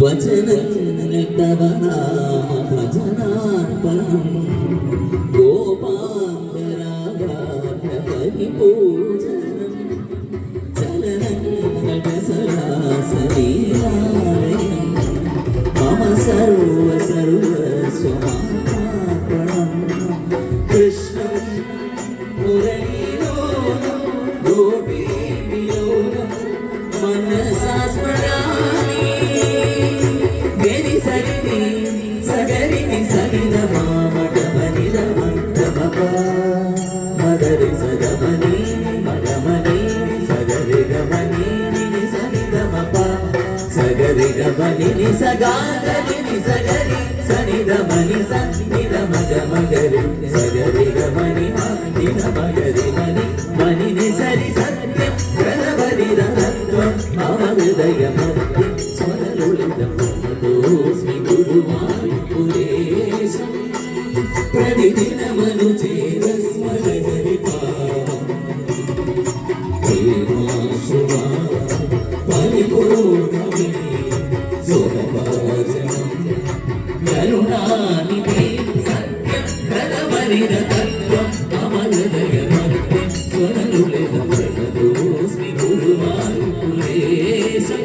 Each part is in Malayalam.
വചനങ്ങൾ തവ നാമ ഭജനാർപ്പണം ഗോപാന്തരാഗാന പരിപൂജനം ചലനങ്ങളുടെ സരാസലീലാലയം മമ സർവ സർവസ്വമാർപ്പണം കൃഷ്ണം മുരളീലോകം ഗോപീവിലോകം മനസാ സ്മരാമി സഗരിത മാമടമനിത മന്ദമപ മദരി സഗമനി മഗമനി സഗരി ഗമനി നി സനിത മപ സഗരി ഗമനി നി സഗാഗരി നി സഗരി സനിത മനി സനിത മഗമഗരി സഗരി ഗമനി നിത മഗരി മനി മനി നി സരി സത്യം പ്രണവരിത തത്വം മമ ഹൃദയമർത്തി സ്വരലുളിതം ോസ്മി ഗുരുവായൂരേശം പ്രതിദിനമനുചേത സ്മരഹരിപാദം ഹേമാശ്രുവാ പരിപൂർണമേ സ്വരവാചനം കരുണാനിധി സത്യം പ്രദമരിത തത്വം മമ ഹൃദയമർത്തി സ്വരലുളിതം പ്രണതോസ്മി ഗുരുവായൂരേശം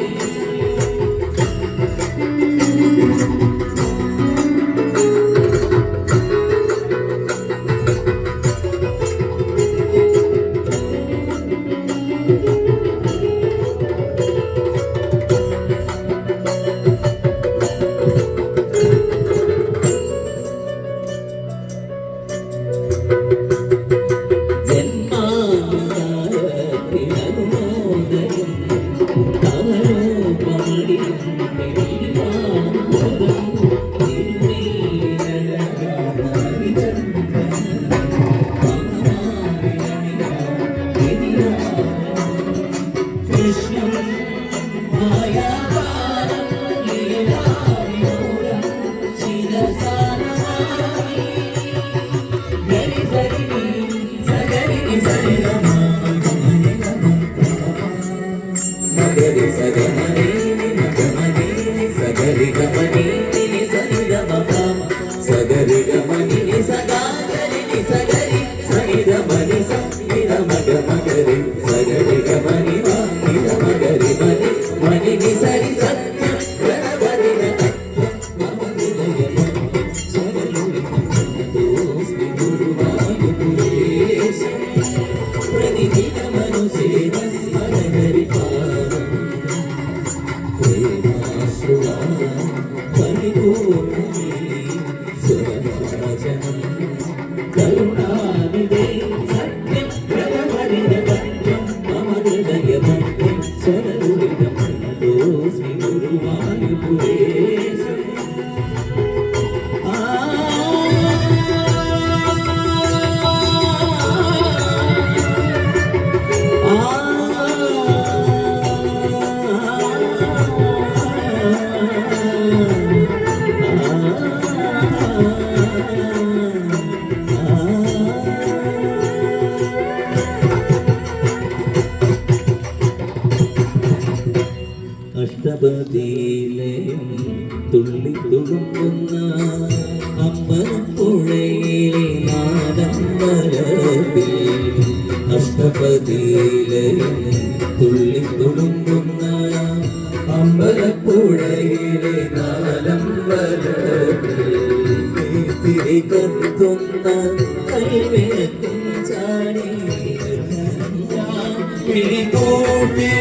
അഷ്ടപതിയിലെയും തുള്ളി തുളുമ്പുന്ന അമ്പലപ്പുഴയിലെ നാദംബരത്തിൽ അഷ്ടപതിയിലെയും തുള്ളി തുളുമ്പുന്ന അമ്പലപ്പുഴയിലെ നാദംബരത്തിൽ തിരികത്തുന്ന കൈവേക്കും ചാടി പിടികൂട്ടി